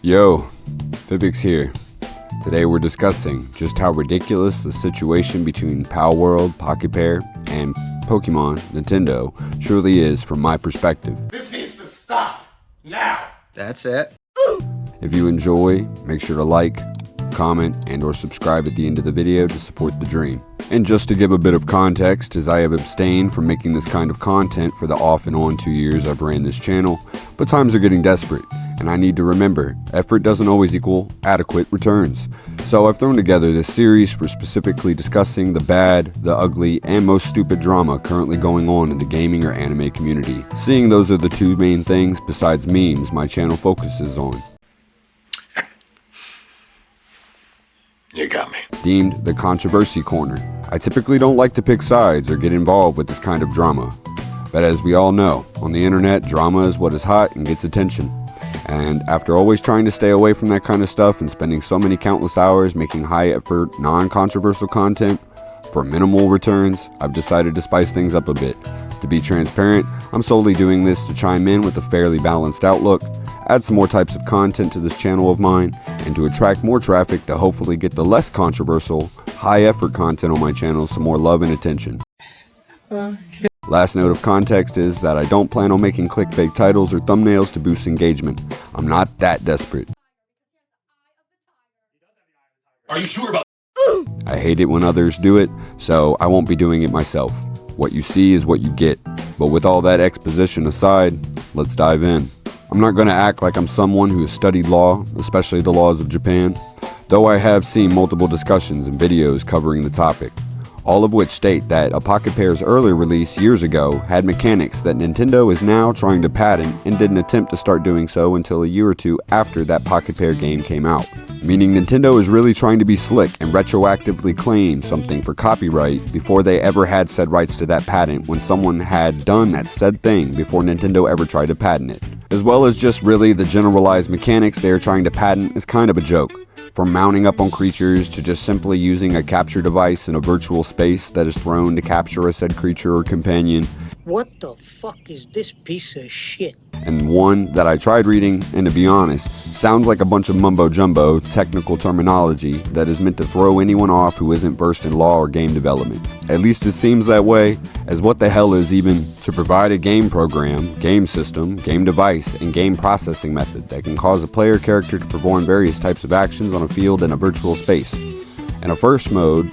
Yo, ViivviiX here. Today we're discussing just how ridiculous the situation between Palworld, Pocketpair, and Pokemon, Nintendo, truly is from my perspective. This needs to stop, now! That's it. If you enjoy, make sure to like, comment, and or subscribe at the end of the video to support the dream. And just to give a bit of context, as I have abstained from making this kind of content for the off and on 2 years I've ran this channel, but times are getting desperate, and I need to remember, effort doesn't always equal adequate returns. So I've thrown together this series for specifically discussing the bad, the ugly, and most stupid drama currently going on in the gaming or anime community. Seeing those are the two main things besides memes my channel focuses on. You got me. Deemed the controversy corner. I typically don't like to pick sides or get involved with this kind of drama. But as we all know, on the internet, drama is what is hot and gets attention. And after always trying to stay away from that kind of stuff and spending so many countless hours making high effort, non-controversial content for minimal returns, I've decided to spice things up a bit. To be transparent, I'm solely doing this to chime in with a fairly balanced outlook, add some more types of content to this channel of mine, and to attract more traffic to hopefully get the less controversial, high effort content on my channel some more love and attention. Last note of context is that I don't plan on making clickbait titles or thumbnails to boost engagement. I'm not that desperate. Are you sure about? I hate it when others do it, so I won't be doing it myself. What you see is what you get. But with all that exposition aside, let's dive in. I'm not going to act like I'm someone who has studied law, especially the laws of Japan, though I have seen multiple discussions and videos covering the topic, all of which state that a Pocketpair's earlier release years ago had mechanics that Nintendo is now trying to patent and didn't attempt to start doing so until a year or two after that Pocketpair game came out. Meaning Nintendo is really trying to be slick and retroactively claim something for copyright before they ever had said rights to that patent when someone had done that said thing before Nintendo ever tried to patent it. As well as just really the generalized mechanics they are trying to patent is kind of a joke. From mounting up on creatures to just simply using a capture device in a virtual space that is thrown to capture a said creature or companion. What the fuck is this piece of shit? And one that I tried reading, and to be honest, sounds like a bunch of mumbo-jumbo technical terminology that is meant to throw anyone off who isn't versed in law or game development. At least it seems that way, as what the hell is even to provide a game program, game system, game device, and game processing method that can cause a player character to perform various types of actions on a field in a virtual space. In a first mode,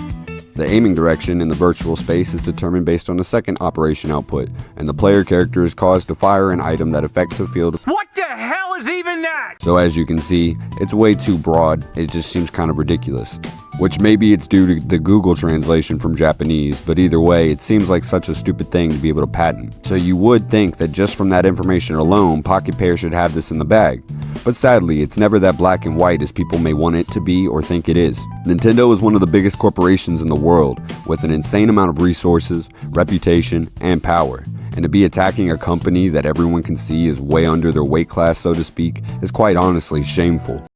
the aiming direction in the virtual space is determined based on the second operation output, and the player character is caused to fire an item that affects the field. What the hell is even that? So as you can see, it's way too broad, it just seems kind of ridiculous. Which maybe it's due to the Google translation from Japanese, but either way, it seems like such a stupid thing to be able to patent. So you would think that just from that information alone, Pocketpair should have this in the bag. But sadly, it's never that black and white as people may want it to be or think it is. Nintendo is one of the biggest corporations in the world, with an insane amount of resources, reputation, and power. And to be attacking a company that everyone can see is way under their weight class, so to speak, is quite honestly shameful.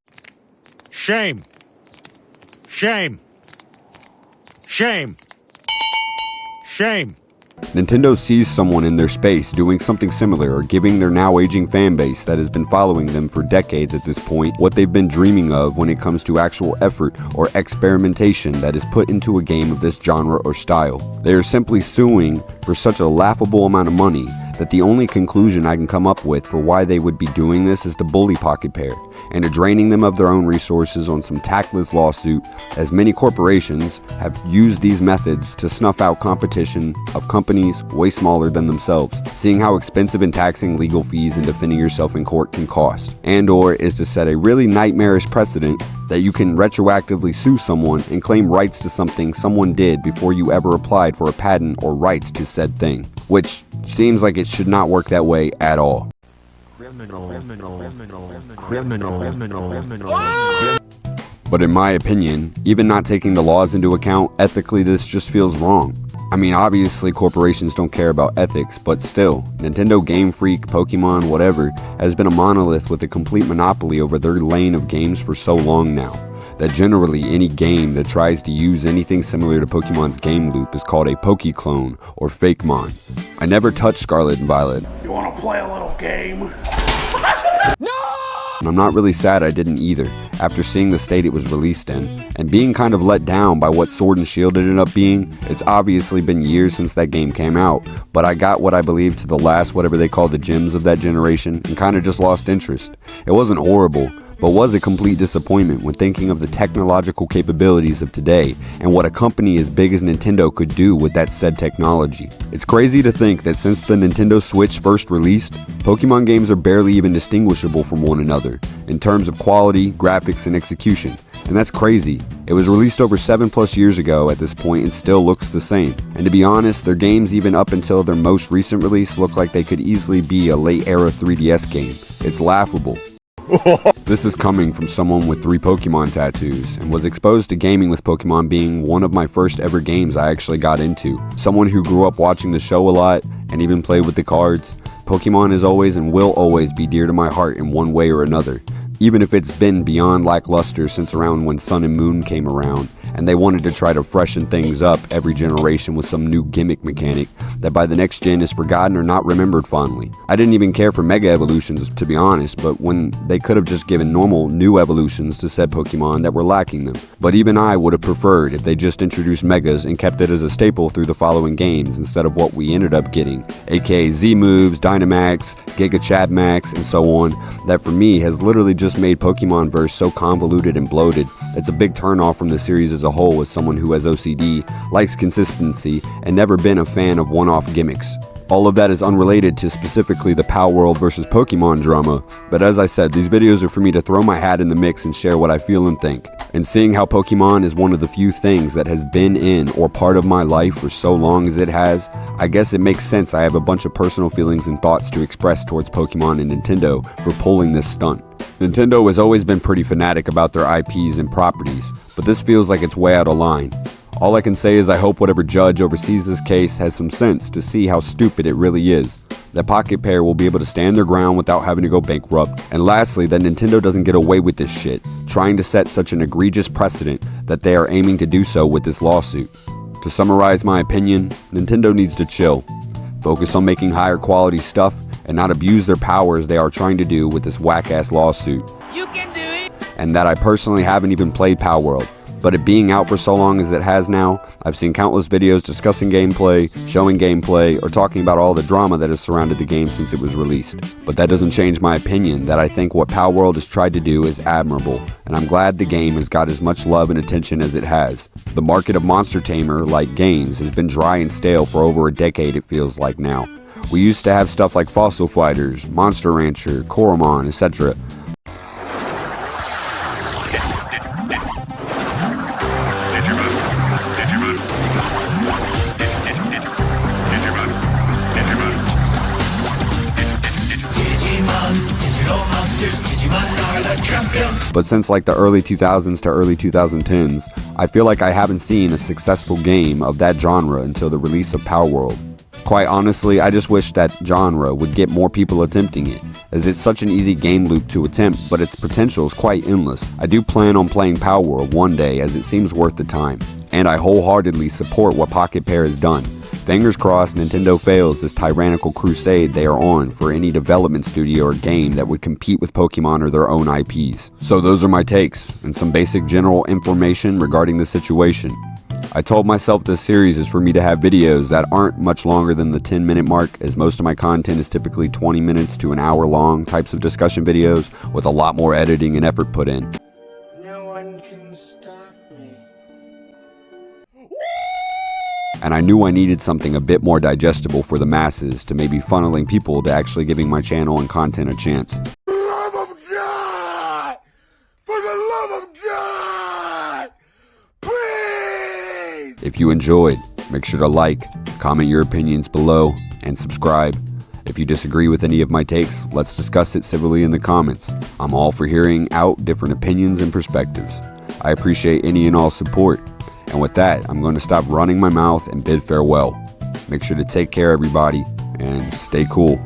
Shame. Shame. Shame. Shame. Nintendo sees someone in their space doing something similar or giving their now aging fan base that has been following them for decades at this point what they've been dreaming of when it comes to actual effort or experimentation that is put into a game of this genre or style. They are simply suing for such a laughable amount of money that the only conclusion I can come up with for why they would be doing this is to bully Pocketpair and to draining them of their own resources on some tactless lawsuit, as many corporations have used these methods to snuff out competition of companies way smaller than themselves, seeing how expensive and taxing legal fees and defending yourself in court can cost, and or is to set a really nightmarish precedent that you can retroactively sue someone and claim rights to something someone did before you ever applied for a patent or rights to said thing, which seems like it should not work that way at all. But in my opinion, even not taking the laws into account, ethically this just feels wrong. I mean, obviously corporations don't care about ethics, but still, Nintendo, Game Freak, Pokemon, whatever, has been a monolith with a complete monopoly over their lane of games for so long now, that generally any game that tries to use anything similar to Pokemon's game loop is called a Pokeclone or Fakemon. I never touched Scarlet and Violet. You wanna play a little game? No! I'm not really sad I didn't either, after seeing the state it was released in, and being kind of let down by what Sword and Shield ended up being. It's obviously been years since that game came out, but I got what I believe to the last whatever they call the gems of that generation, and kind of just lost interest. It wasn't horrible, but was a complete disappointment when thinking of the technological capabilities of today and what a company as big as Nintendo could do with that said technology. It's crazy to think that since the Nintendo Switch first released, Pokemon games are barely even distinguishable from one another in terms of quality, graphics, and execution. And that's crazy. It was released over 7+ years ago at this point and still looks the same. And to be honest, their games even up until their most recent release look like they could easily be a late era 3DS game. It's laughable. This is coming from someone with 3 Pokemon tattoos and was exposed to gaming with Pokemon being one of my first ever games I actually got into. Someone who grew up watching the show a lot and even played with the cards. Pokemon is always and will always be dear to my heart in one way or another, even if it's been beyond lackluster since around when Sun and Moon came around and they wanted to try to freshen things up every generation with some new gimmick mechanic that by the next gen is forgotten or not remembered fondly. I didn't even care for Mega Evolutions, to be honest, but when they could have just given normal new evolutions to said Pokemon that were lacking them. But even I would have preferred if they just introduced Megas and kept it as a staple through the following games instead of what we ended up getting, aka Z-Moves, Dynamax, Giga Chadmax, and so on, that for me has literally just made Pokemonverse so convoluted and bloated. It's a big turnoff from the series as a whole as someone who has OCD, likes consistency, and never been a fan of one-off gimmicks. All of that is unrelated to specifically the Palworld versus Pokemon drama, but as I said, these videos are for me to throw my hat in the mix and share what I feel and think. And seeing how Pokemon is one of the few things that has been in or part of my life for so long as it has, I guess it makes sense I have a bunch of personal feelings and thoughts to express towards Pokemon and Nintendo for pulling this stunt. Nintendo has always been pretty fanatic about their IPs and properties, but this feels like it's way out of line. All I can say is I hope whatever judge oversees this case has some sense to see how stupid it really is, that Pocketpair will be able to stand their ground without having to go bankrupt, and lastly, that Nintendo doesn't get away with this shit, trying to set such an egregious precedent that they are aiming to do so with this lawsuit. To summarize my opinion, Nintendo needs to chill, focus on making higher quality stuff, and not abuse their powers they are trying to do with this whack-ass lawsuit. You can do it! And that I personally haven't even played Palworld, but it being out for so long as it has now, I've seen countless videos discussing gameplay, showing gameplay, or talking about all the drama that has surrounded the game since it was released. But that doesn't change my opinion that I think what Palworld has tried to do is admirable, and I'm glad the game has got as much love and attention as it has. The market of monster tamer-like games has been dry and stale for over a decade, it feels like now. We used to have stuff like Fossil Fighters, Monster Rancher, Koromon, etc. But since like the early 2000s to early 2010s, I feel like I haven't seen a successful game of that genre until the release of Palworld. Quite honestly, I just wish that genre would get more people attempting it, as it's such an easy game loop to attempt, but its potential is quite endless. I do plan on playing Palworld one day as it seems worth the time, and I wholeheartedly support what Pocketpair has done. Fingers crossed Nintendo fails this tyrannical crusade they are on for any development studio or game that would compete with Pokemon or their own IPs. So those are my takes, and some basic general information regarding the situation. I told myself this series is for me to have videos that aren't much longer than the 10-minute mark, as most of my content is typically 20 minutes to an hour long types of discussion videos with a lot more editing and effort put in. No one can stop me. And I knew I needed something a bit more digestible for the masses to maybe funneling people to actually giving my channel and content a chance. For the love of God! For the love of God! Please! If you enjoyed, make sure to like, comment your opinions below, and subscribe. If you disagree with any of my takes, let's discuss it civilly in the comments. I'm all for hearing out different opinions and perspectives. I appreciate any and all support. And with that, I'm going to stop running my mouth and bid farewell. Make sure to take care, everybody, and stay cool.